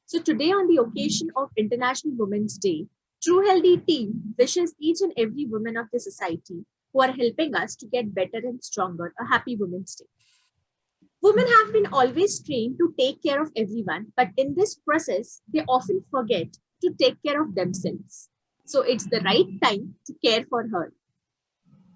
So today on the occasion of International Women's Day, True Healthy Team wishes each and every woman of the society who are helping us to get better and stronger a happy Women's Day. Women have been always trained to take care of everyone, but in this process, they often forget to take care of themselves. So it's the right time to care for her.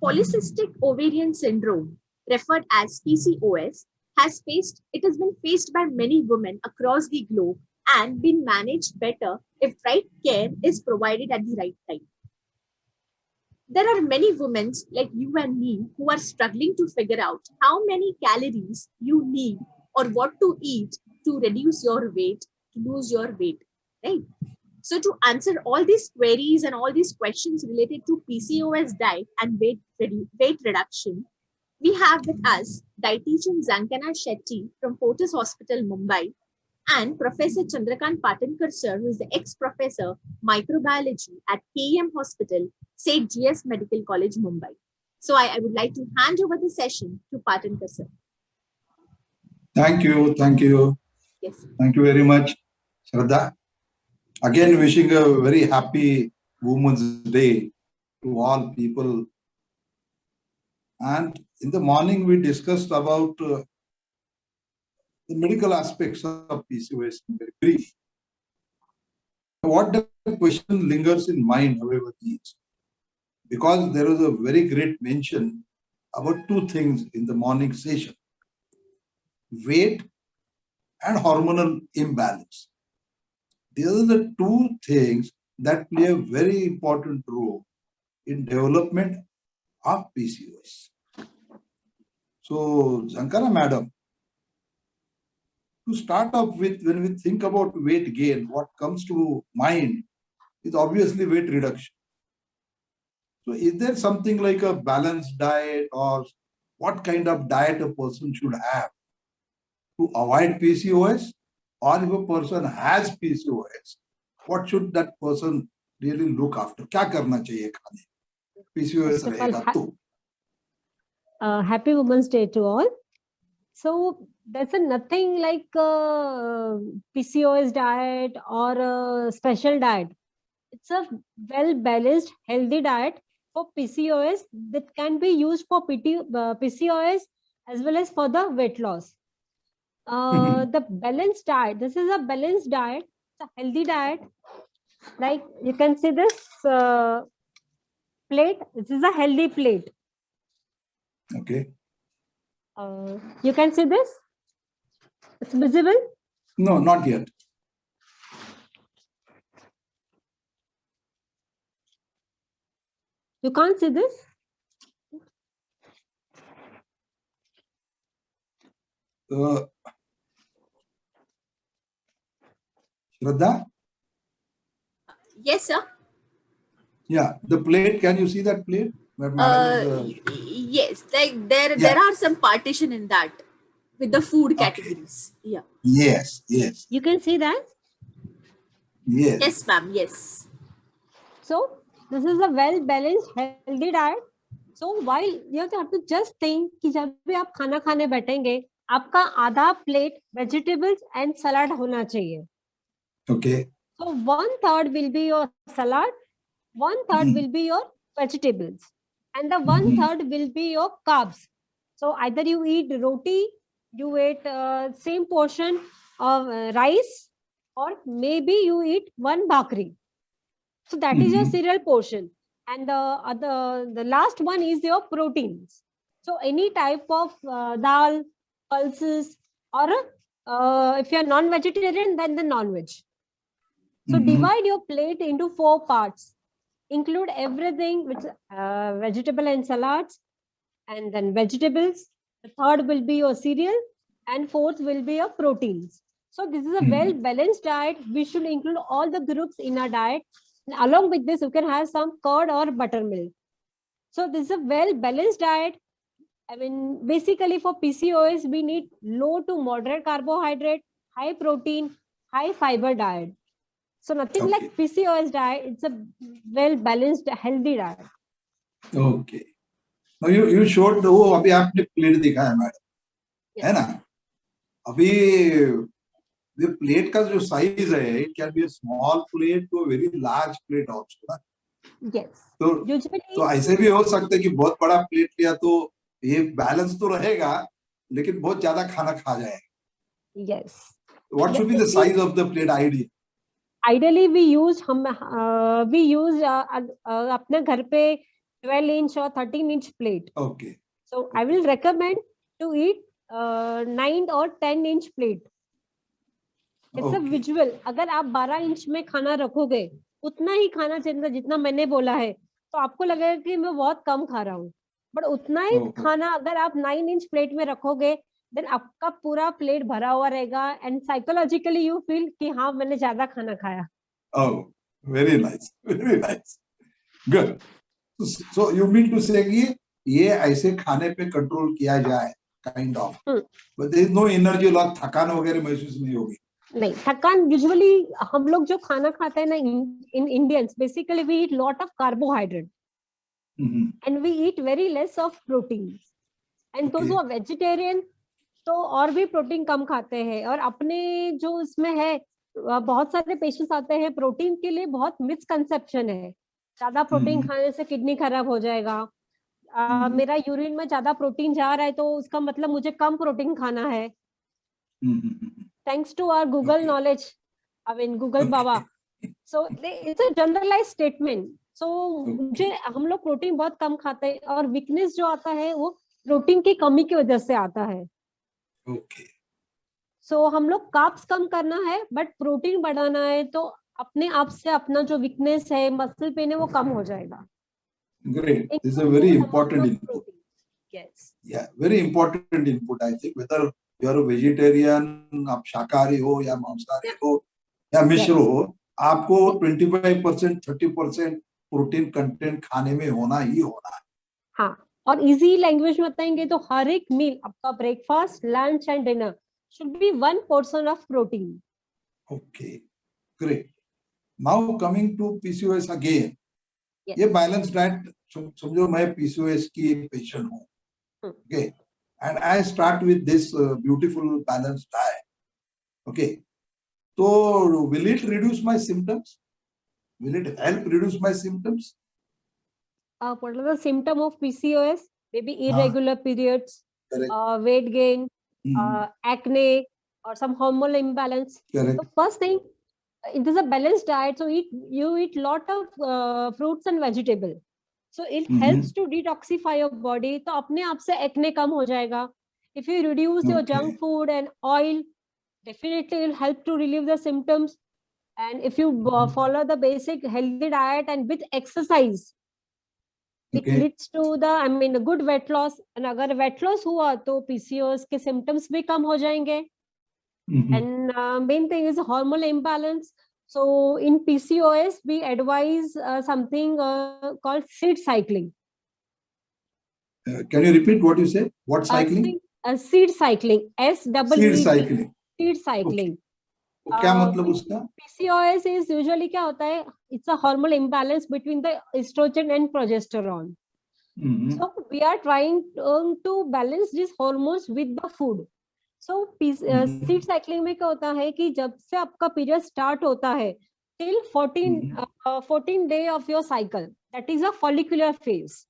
Polycystic ovarian syndrome, referred as PCOS, has been faced by many women across the globe and been managed better if right care is provided at the right time. There are many women like you and me who are struggling to figure out how many calories you need or what to eat to reduce your weight, to lose your weight, right? So, to answer all these queries and all these questions related to PCOS diet and weight reduction, we have with us dietitian Zankana Shetty from Fortis Hospital, Mumbai, and Professor Chandrakant Patankar sir, who is the ex-professor microbiology at KEM Hospital, St. GS Medical College, Mumbai. So I would like to hand over the session to Patankar sir. Thank you. Thank you. Yes. Thank you very much, Shraddha. Again, wishing a very happy Women's Day to all people. And in the morning, we discussed about the medical aspects of PCOS in very brief. What the question lingers in mind, however, is because there was a very great mention about two things in the morning session: weight and hormonal imbalance. These are the two things that play a very important role in development of PCOS. So, Zankana madam, to start off with, when we think about weight gain, what comes to mind is obviously weight reduction. So, is there something like a balanced diet, or what kind of diet a person should have to avoid PCOS? Or if a person has PCOS, what should that person really look after? क्या करना चाहिए खाने? PCOS रहेगा तो. Happy Women's Day to all. So there's nothing like PCOS diet or a special diet. It's a well-balanced, healthy diet for PCOS that can be used for PCOS as well as for the weight loss. The balanced diet, this is a balanced diet, it's a healthy diet. Like you can see this plate, this is a healthy plate. Okay. You can see this? It's visible? No, not yet. You can't see this? Shraddha? Yes, sir. Yeah, the plate, can you see that plate? Yes, like there are some partition in that with the food categories. Okay. Yeah. Yes, yes. You can see that? Yes. Yes, ma'am. Yes. So this is a well-balanced, healthy diet. So while you have to just think कि जब भी आप खाना खाने बैठेंगे, आपका आधा plate vegetables and salad होना चाहिए. Okay. So 1/3 will be your salad, 1/3 will be your vegetables, and the 1/3 will be your carbs. So either you eat roti, you eat same portion of rice, or maybe you eat one bhakri. So that is your cereal portion, and the last one is your proteins. So any type of dal, pulses, or if you are non-vegetarian, then the non-veg. So divide your plate into 4 parts. Include everything which vegetable and salads, and then vegetables. The third will be your cereal, and fourth will be your proteins. So this is a well-balanced diet. We should include all the groups in our diet. And along with this, you can have some curd or buttermilk. So this is a well-balanced diet. I mean, basically for PCOS, we need low to moderate carbohydrate, high protein, high fiber diet. So nothing like PCOS diet. It's a well-balanced, healthy diet. Okay. Now you showed वो अभी आपने plate दिखा है madam, है ना? अभी ये plate का जो साइज है, it can be small plate to very large plate also ना. Yes. तो Usually, ऐसे भी हो सकता है कि बहुत बड़ा प्लेट लिया तो ये बैलेंस तो रहेगा, लेकिन बहुत ज्यादा खाना खा जाएगा. yes. What should be the size of the plate ideal? Ideally, we use अपने घर पे 12 इंच और 13 inch plate. Okay. So I will recommend to eat 9 or 10 inch plate. It's a Okay. visual. अगर आप 12 इंच में खाना रखोगे, उतना ही खाना चाहिए जितना मैंने बोला है, तो आपको लगेगा कि मैं बहुत कम खा रहा हूँ. बट उतना ही खाना अगर आप 9 इंच प्लेट में रखोगे, देन आपका पूरा प्लेट भरा हुआ रहेगा एंड साइकोलॉजिकली यू फील कि हाँ मैंने ज्यादा खाना खाया. Oh, very nice, very nice. Good. So you mean to say कि ये ऐसे खाने पे कंट्रोल किया जाए, kind of. But there is no energy, लोग थकान वगैरह महसूस नहीं होगी. नहीं, थकान यूजुअली हम लोग जो खाना खाते हैं ना, in Indians basically we eat lot of carbohydrate and we eat very less of protein and those who are vegetarian तो और भी प्रोटीन कम खाते हैं. और अपने जो इसमें है बहुत सारे पेशेंट्स आते हैं, प्रोटीन के लिए बहुत मिसकंसेप्शन है. ज्यादा प्रोटीन खाने से किडनी खराब हो जाएगा, मेरा यूरिन में ज्यादा प्रोटीन जा रहा है तो उसका मतलब मुझे कम प्रोटीन खाना है. Thanks to our Google knowledge, I mean Google Baba. So it's a generalized statement. So मुझे हम लोग प्रोटीन बहुत कम खाते हैं और वीकनेस जो आता है वो प्रोटीन की कमी की वजह से आता है. Okay. So हम लोग कार्ब्स कम करना है बट प्रोटीन बढ़ाना है, तो अपने आप से अपना जो वीकनेस है, मसल पेन है, वो कम हो जाएगा. Great. This is a very important input. Yes. Yeah, very important input. I think whether you are a vegetarian, आप शाकाहारी हो या मांसाहारी हो या मिश्र हो, आपको 25% 30% प्रोटीन कंटेंट खाने में होना ही होना है. हाँ, और इजी लैंग्वेज में बताएंगे तो हर एक मील आपका breakfast, lunch and dinner should be 1% of protein. Okay, great. Now coming to PCOS again. Yes. ये बैलेंस डाइट, समझो मैं PCOS की पेशेंट हूँ. Okay, and I start with this beautiful balanced diet. Okay, so will it reduce my symptoms? Will it help reduce my symptoms? What are the symptoms of PCOS? Maybe irregular periods, weight gain, acne, or some hormonal imbalance. Correct. So first thing, it is a balanced diet. So you eat lot of fruits and vegetables. So it helps to detoxify your body. तो अपने आप से acne कम हो जाएगा. If you reduce your junk food and oil, definitely it will help to relieve the symptoms. And if you follow the basic healthy diet and with exercise, it leads to the good weight loss. And अगर weight loss हुआ तो PCOS के symptoms भी कम हो जाएंगे. And main thing is hormonal imbalance. So in PCOS, we advise something called seed cycling. Can you repeat what you said? What cycling? Seed cycling. Seed cycling. Seed cycling. क्या मतलब उसका? PCOS is usually क्या होता है? It's a hormonal imbalance between the estrogen and progesterone. So we are trying to balance these hormones with the food. So seed cycling में क्या होता है कि जब से आपका पीरियड स्टार्ट होता है till 14 day of your cycle, that is a follicular phase.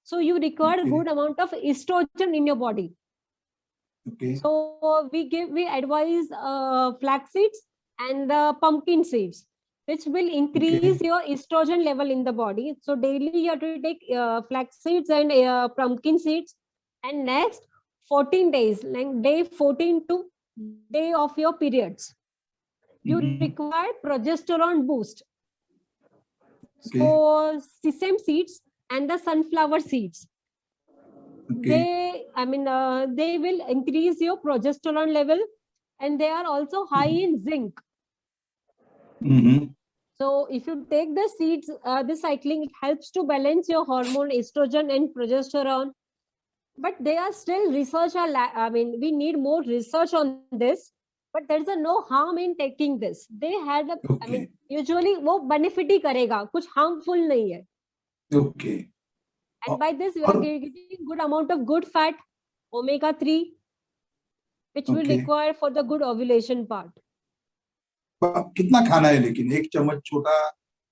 So you require a good amount of estrogen in your body. Okay. So we advise flax seeds and pumpkin seeds, which will increase your estrogen level in the body. So daily you have to take flax seeds and pumpkin seeds, and next 14 days, like day 14 to day of your periods, you require progesterone boost. So sesame seeds and the sunflower seeds, they will increase your progesterone level, and they are also high in zinc. So if you take the seeds, the cycling, it helps to balance your hormone estrogen and progesterone. But they are still research. We need more research on this. But there is no harm in taking this. They had, usually वो benefit ही करेगा, कुछ harmful नहीं है. Okay. And by this, we are getting good amount of good fat, omega-3, which will require for the good ovulation part. कितना खाना है, लेकिन एक चम्मच छोटा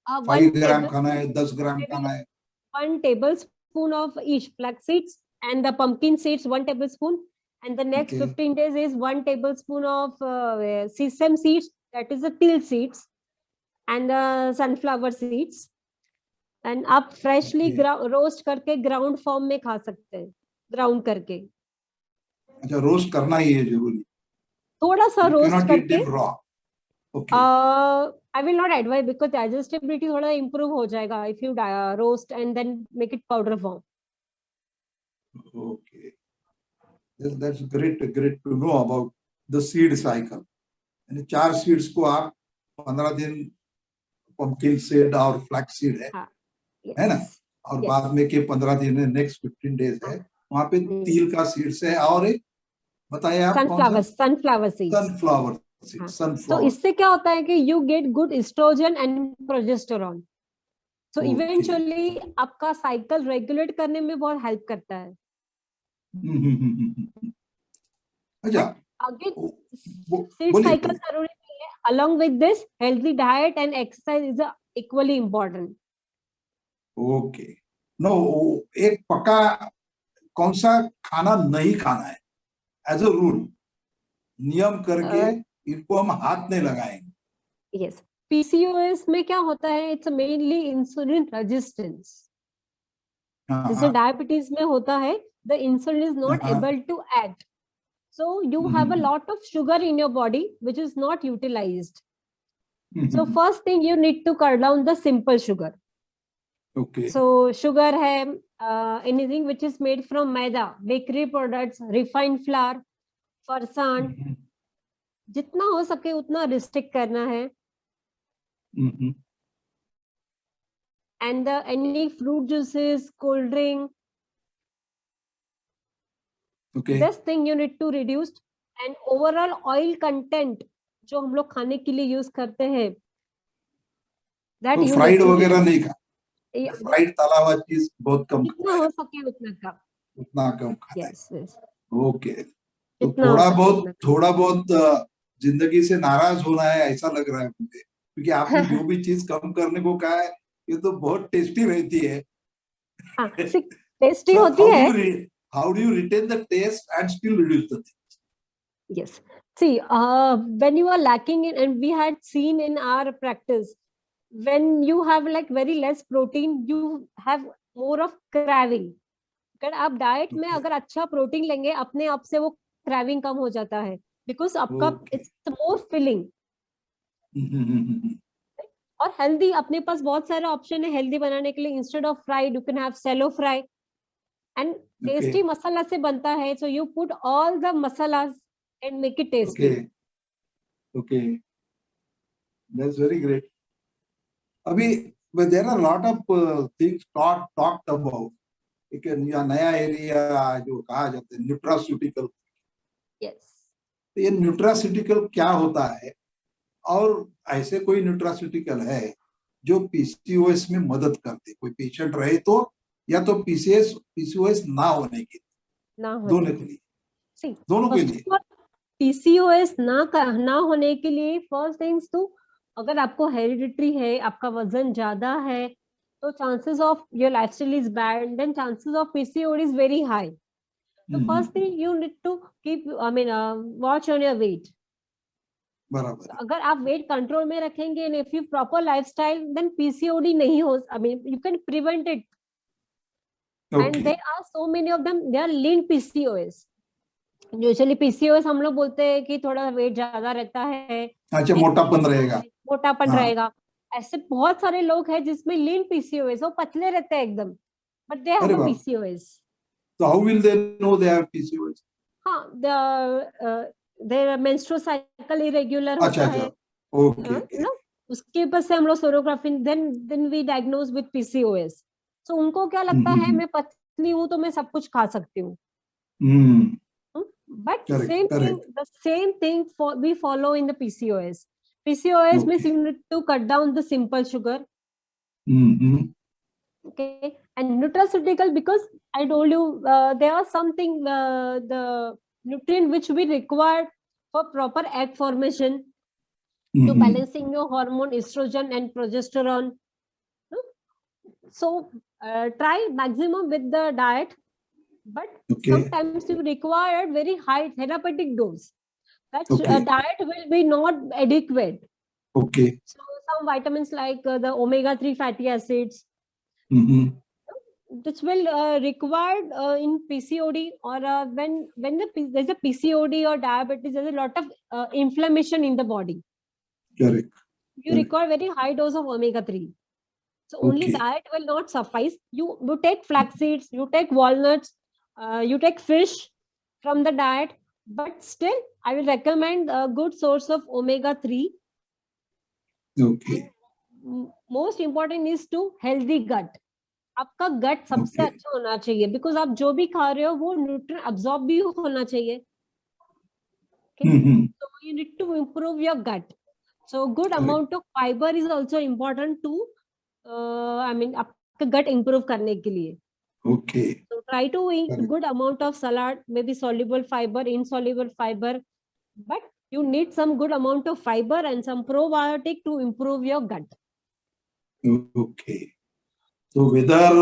5 ग्राम खाना है, 10 ग्राम खाना है? 1 tablespoon of each flax seeds and the pumpkin seeds 1 tablespoon, and the next Okay. 15 days is 1 tablespoon of sesame seeds, that is the til seeds, and the sunflower seeds, and आप freshly roast करके ground form में खा सकते हैं, ground करके. अच्छा, roast करना ही है जरूरी? थोड़ा सा रोस्ट करके. Okay. I will not advise because digestibility थोड़ा improve हो जाएगा if you roast and then make it powder form. Okay. That's great to know about the seed cycle. यानी 4 सीड्स को आप 15 दिन पंपकिन सीड और फ्लैक्स सीड है ना, और बाद में के 15 दिन है, नेक्स्ट 15 डेज है, वहां पे तिल का सीड्स है, और एक बताइए आप सनफ्लावर सीड्स. तो इससे क्या होता है कि you get good estrogen and progesterone, so eventually आपका साइकिल रेगुलेट करने में बहुत हेल्प करता है. अच्छा, आगे सीड साइकिल जरूरी नहीं है. along with this healthy diet and exercise is equally important. Okay. No, एक पक्का कौन सा खाना नहीं खाना है एज अ रूल, नियम करके इनको हम हाथ नहीं लगाएंगे? यस, पीसीओएस में क्या होता है, इट्स मेनली इंसुलिन रेजिस्टेंस. जैसे डायबिटीज में होता है, the insulin is not able to act, so you have a lot of sugar in your body which is not utilized. So first thing you need to cut down the simple sugar. Okay. So sugar है anything which is made from maida, bakery products, refined flour, farsan, जितना हो सके उतना restrict करना है. And any fruit juices, cold drink, okay, this thing you need to reduce. And overall oil content जो हम लोग खाने के लिए यूज करते हैं, that तो फ्राइड वगैरह नहीं खा, फ्राइड तला हुआ चीज बहुत कम, जितना हो सके उतना कम खाना. yes, yes. ओके. तो थोड़ा बहुत जिंदगी से नाराज होना है ऐसा लग रहा है मुझे, क्योंकि आपने जो भी चीज कम करने को कहा है ये तो बहुत टेस्टी रहती है. टेस्टी होती है. How do you retain the taste and still reduce the things? Yes. See, when you are lacking in, and we had seen in our practice, when you have like very less protein, you have more of craving. अगर आप diet में अगर अच्छा protein लेंगे, अपने आप से वो क्रेविंग कम हो जाता है, बिकॉज आपका इट्स मोर फिलिंग. और हेल्दी, अपने पास बहुत सारे ऑप्शन है हेल्दी बनाने के लिए. Instead of fried you can have shallow fry, and tasty masala से बनता है, so you put all the masalas and make it tasty. Okay, that's very great. अभी there are lot of things talked about, एक नया area जो कहा जाता है न्यूट्रास्यूटिकल. यस, तो ये न्यूट्रास्यूटिकल क्या होता है, और ऐसे कोई न्यूट्रास्यूटिकल है जो पीसीओएस में मदद करते, कोई पेशेंट रहे तो, या तो पीसीओएस ना होने के दोनों के लिए, दोनों के लिए. पीसीओएस ना होने के लिए फर्स्ट थिंग्स, तो अगर आपको हेरिडिटरी है, आपका वजन ज्यादा है, तो chances of your lifestyle is bad, then chances of PCOD is very high. तो first thing you need to keep, I mean watch on your weight. बराबर. अगर आप वेट कंट्रोल में रखेंगे, and if you proper lifestyle, then PCOD नहीं हो, I mean you can prevent it. And there are so many of them, they are lean PCOS. Usually PCOS हम लोग बोलते हैं कि थोड़ा वेट ज्यादा रहता है, अच्छा, मोटापन रहेगा. ऐसे बहुत सारे लोग हैं जिसमें लीन पीसीओएस, वो पतले रहते हैं एकदम, but they have PCOS. So how will they know they have PCOS? their menstrual cycle irregular होता है. Okay. उसके ऊपर से हम लोग sonography, then we diagnose with PCOS. So उनको क्या लगता है, मैं पतली हूँ तो मैं सब कुछ खा सकती हूँ. But the same thing we follow in the PCOS. PCOS means you need to cut down the simple sugar. Okay, and nutraceutical, because I told you there are something the nutrient which we require for proper egg formation. to balancing your hormone estrogen and progesterone. So try maximum with the diet, but sometimes you require very high therapeutic dose. That diet will be not adequate. Okay. So some vitamins like the omega-3 fatty acids, this will required in PCOD, or when there's a PCOD or diabetes, there's a lot of inflammation in the body. Correct. You require very high dose of omega-3. So only diet will not suffice. You take flax seeds, you take walnuts, you take fish from the diet, but still I will recommend a good source of omega-3. Okay. And most important is to healthy gut. आपका गट सबसे अच्छा होना चाहिए, because आप जो भी खा रहे हो वो न्यूट्रिएंट अब्सॉर्ब भी होना चाहिए. So you need to improve your gut. So good amount of fiber is also important to आपका gut improve करने के लिए. Okay. So try to eat good amount of salad, maybe soluble fiber, insoluble fiber, but you need some good amount of fiber and some probiotic to improve your gut. Okay. तो weather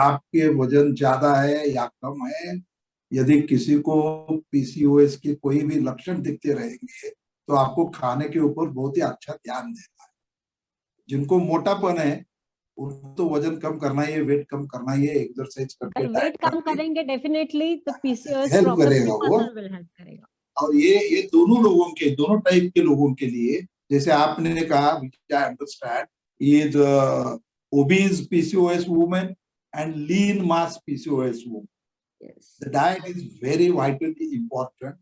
आपके वजन ज्यादा है या कम है, यदि किसी को पीसीओएस के कोई भी लक्षण दिखते रहेंगे तो आपको खाने के ऊपर बहुत ही अच्छा ध्यान देना है. जिनको मोटापन है उनको तो वजन कम करना ही है, वेट कम करना ही है, एक्सरसाइज करके वेट कम करेंगे डेफिनेटली तो पीसीओएस हेल्प प्रॉब्लम करेगा वो. हेल्प करेगा. और ये दोनों लोगों के, दोनों टाइप के लोगों के लिए, जैसे आपने कहा, which I understand, is obese PCOS women and lean mass PCOS women. Yes. The diet is very vitally important,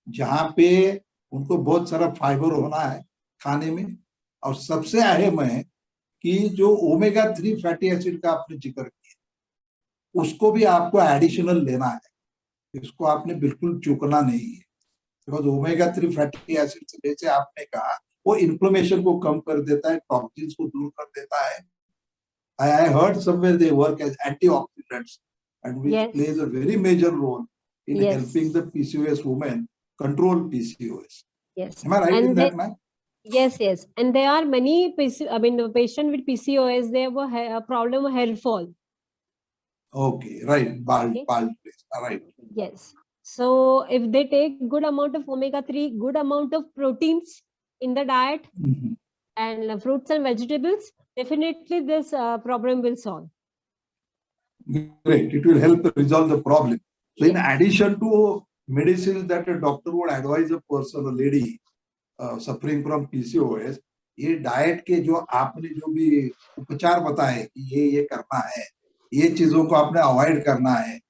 जहाँ पे उनको बहुत सारा फाइबर होना है खाने में, और सबसे अहम है कि जो ओमेगा 3 फैटी एसिड का आपने जिक्र किया उसको भी आपको एडिशनल लेना है. इसको आपने बिल्कुल चूकना नहीं है, बिकॉज ओमेगा 3 फैटी एसिड से, जैसे आपने कहा, वो इन्फ्लेमेशन को कम कर देता है, टॉक्सिन्स को दूर कर देता है. I heard somewhere they work as antioxidants, and which plays a very major role in helping the PCOS women control PCOS. Yes. Am I right in that, ma'am? Yes, yes. And there are many patient with PCOS, they have a problem of hair fall. Okay, right. Bald place. All right. Yes. So if they take good amount of omega-3, good amount of proteins in the diet, and fruits and vegetables, definitely this problem will solve. Great. It will help resolve the problem. So in addition to medicines that a doctor would advise a person, a lady suffering from PCOS, ये diet के जो आपने जो भी उपचार बताए कि ये करना है, ये चीजों को आपने अवॉइड करना है,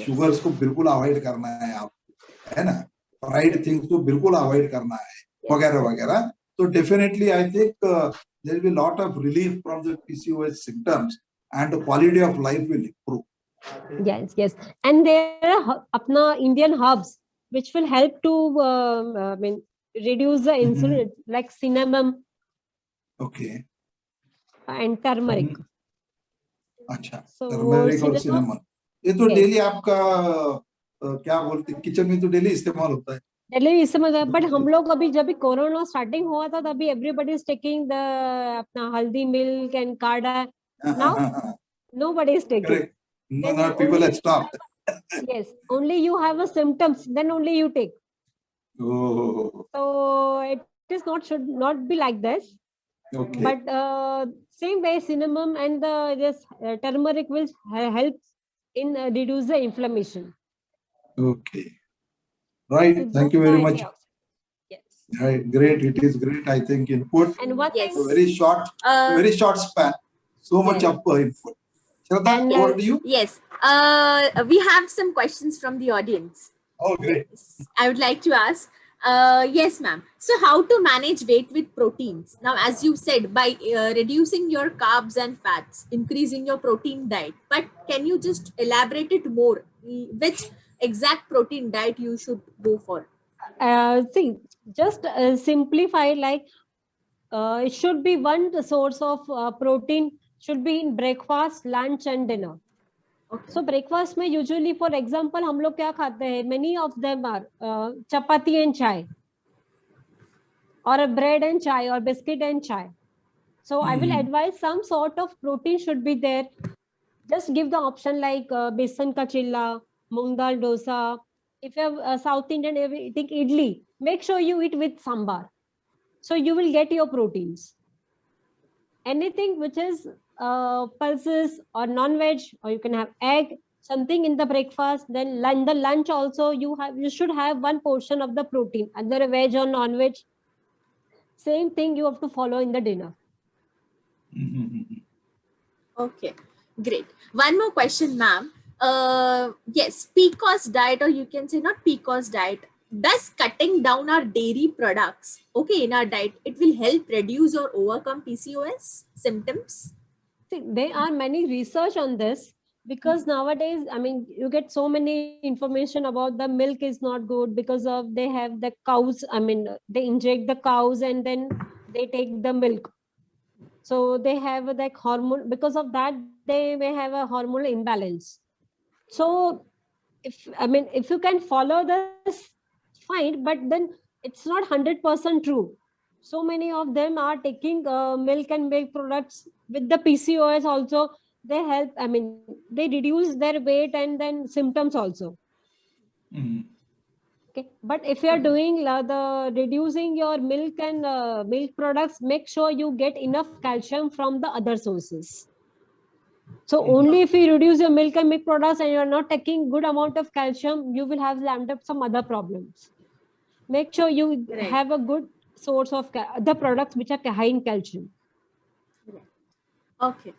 शुगर्स को बिल्कुल अवॉइड करना है आपको, है ना, फ्राइड थिंग्स को बिल्कुल अवॉइड करना है, वगैरह वगैरह. So definitely, I think there will be a lot of relief from the PCOS symptoms, and the quality of life will improve. Yes, yes, and there are apna Indian herbs which will help to reduce the insulin, like cinnamon. Okay. And turmeric. अच्छा. So turmeric और cinnamon, ये तो daily आपका क्या बोलते हैं, kitchen में तो डेली इस्तेमाल होता है. डेली इस्तेमाल, बट हम लोग अभी जब भी कोरोना स्टार्टिंग हुआ था तभी एवरीबॉडी इज टेकिंग द अपना हल्दी मिल्क एंड काढ़ा. Now nobody is taking. Correct. No, people have stopped. Yes, only you have a symptoms, then only you take. Oh. So it is not, should not be like this. Okay. But same way cinnamon and the turmeric will help in reduce the inflammation. Okay. Right. So thank you very much. Yes. Right. Great. It is great, I think, input. And what Yes. is Very short span. So much of input. Shraddha, over to you. Yes. We have some questions from the audience. Oh, great. I would like to ask. Yes, ma'am. So how to manage weight with proteins? Now, as you said, by reducing your carbs and fats, increasing your protein diet. But can you just elaborate it more? Which exact protein diet you should go for? See, just simplify, like it should be one source of protein should be in breakfast, lunch and dinner. Okay. So breakfast में usually, for example, हम लोग क्या खाते हैं? Many of them are chapati and chai. or a bread and chai or biscuit and chai. So I will advise some sort of protein should be there. Just give the option like besan ka chilla, moong dal dosa. If you have South Indian eating idli, make sure you eat with sambar. So you will get your proteins. Anything which is pulses or non-veg, or you can have egg, something in the breakfast. Then the lunch also you should have one portion of the protein, either a veg or non-veg. Same thing you have to follow in the dinner. Okay, great. One more question, ma'am. Yes, PCOS diet, or you can say not PCOS diet, does cutting down our dairy products, okay, in our diet, it will help reduce or overcome PCOS symptoms? See, there are many research on this because nowadays, I mean, you get so many information about the milk is not good because of they have the cows. I mean, they inject the cows and then they take the milk. So they have like hormone, because of that they may have a hormonal imbalance. So if you can follow this, fine, but then it's not 100% true. So many of them are taking milk and milk products with the PCOS also. They help, I mean, they reduce their weight and then symptoms also. Okay, but if you are doing the reducing your milk and milk products, make sure you get enough calcium from the other sources. So only if you reduce your milk and milk products and you are not taking good amount of calcium, you will have land up some other problems. Make sure you have a good source of the products which are high in calcium. Okay,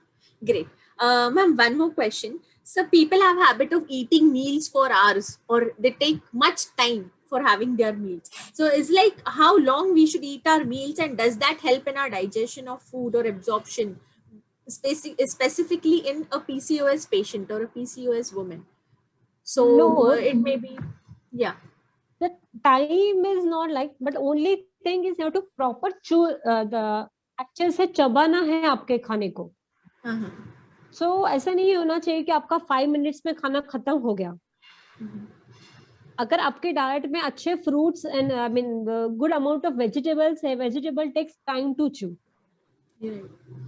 great. Ma'am, one more question. So people have habit of eating meals for hours, or they take much time for having their meals. So it's like how long we should eat our meals, and does that help in our digestion of food or absorption, specifically in a PCOS patient or a PCOS woman? So No, it may be, yeah. the time is not like, but only thing is you have to proper chew the अच्छे से चबाना है आपके खाने को. So ऐसा नहीं होना चाहिए कि आपका 5 मिनट्स में खाना खत्म हो गया. अगर आपके डाइट में अच्छे fruits and I mean good amount of vegetables है, vegetable takes time to chew.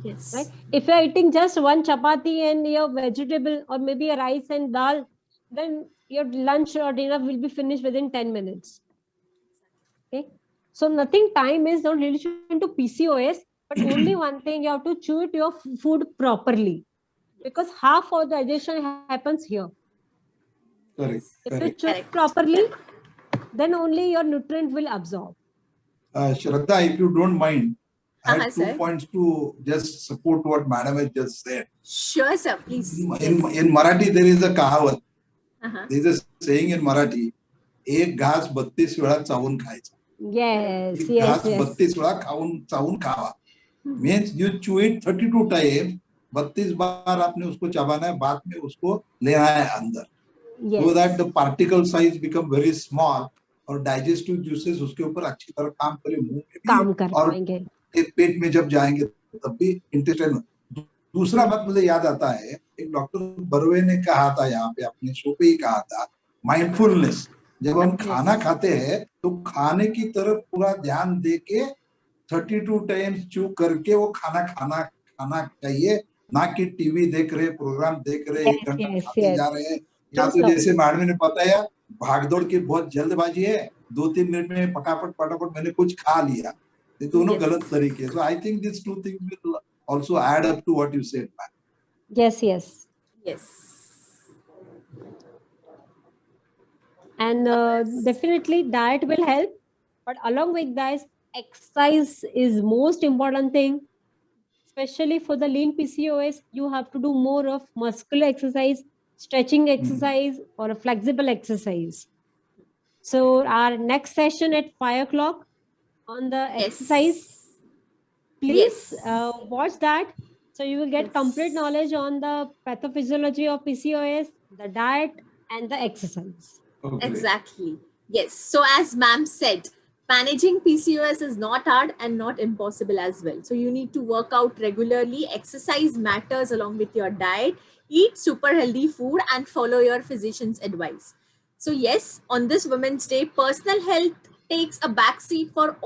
Yes. Right? If you are eating just one chapati and your vegetable or maybe a rice and dal, then your lunch or dinner will be finished within 10 minutes. Okay. So nothing time is not relation to PCOS, but only one thing, you have to chew it your food properly, because half of the digestion happens here. Correct. If you chew it properly, then only your nutrient will absorb. Shraddha, if you don't mind, I have 2 sir. points to just support what Madam has just said. Sure, sir. Please. In Marathi, there is a kahavat. There is a saying in Marathi, एक घास 32 वेळा चावून खायचा. Yes, एक yes, घास yes. 32 वेळा चावून खावा. Means you chew it 32 times, 32 बार आपने उसको चबाना है, बाद में उसको लेना है अंदर. Yes. So that the particle size become very small और digestive juices उसके ऊपर अच्छी तरह काम करे, मुंह में काम कर और पाएंगे. पेट में जब जाएंगे तब भी इंटेस्टाइन. दूसरा बात मुझे याद आता है, एक डॉक्टर बर्वे ने कहा था, यहाँ पे अपने शो पे ही कहा था, माइंडफुलनेस. जब हम खाना खाते हैं तो खाने की तरफ पूरा ध्यान दे के 32 टाइम्स चू करके वो खाना चाहिए, ना कि टीवी देख रहे, प्रोग्राम देख रहे, 1 घंटा खाते जा रहे हैं. या तो जैसे मैडम ने बताया, भागदौड़ की बहुत जल्दबाजी है, 2-3 मिनट में फटाफट मैंने कुछ खा लिया. ये दोनों गलत तरीके. So I think these 2 things will also add up to what you said. Yes. And definitely diet will help, but along with that, exercise is most important thing. Especially for the lean PCOS, you have to do more of muscular exercise, stretching exercise, or a flexible exercise. So our next session at 5 o'clock on the exercise, please watch that. So you will get complete knowledge on the pathophysiology of PCOS, the diet, and the exercise. Okay. Exactly. Yes. So as ma'am said, managing PCOS is not hard and not impossible as well. So you need to work out regularly. Exercise matters along with your diet. Eat super healthy food and follow your physician's advice. So yes, on this Women's Day, personal health takes a backseat for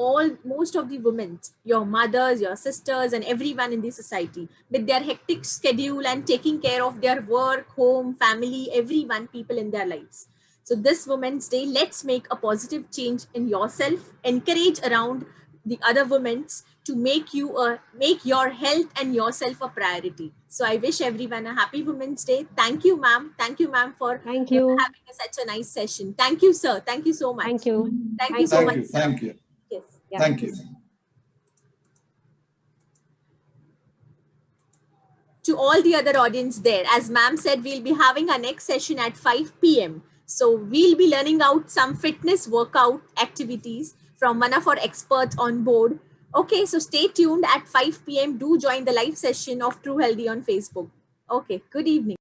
most of the women, your mothers, your sisters, and everyone in the society, with their hectic schedule and taking care of their work, home, family, everyone, people in their lives. So this Women's Day, let's make a positive change in yourself, encourage around the other women to make your health and yourself a priority. So I wish everyone a happy Women's Day. Thank you, ma'am. Thank you, ma'am, for Thank you. having such a nice session. Thank you, sir. Thank you so much. Thank you. Thank you so Thank much, you. sir. Thank you. Yes. Yeah. Thank you. To all the other audience there, as ma'am said, we'll be having our next session at 5 p.m. So we'll be learning out some fitness workout activities from one of our experts on board. Okay, so stay tuned at 5 p.m. Do join the live session of True Healthy on Facebook. Okay, good evening.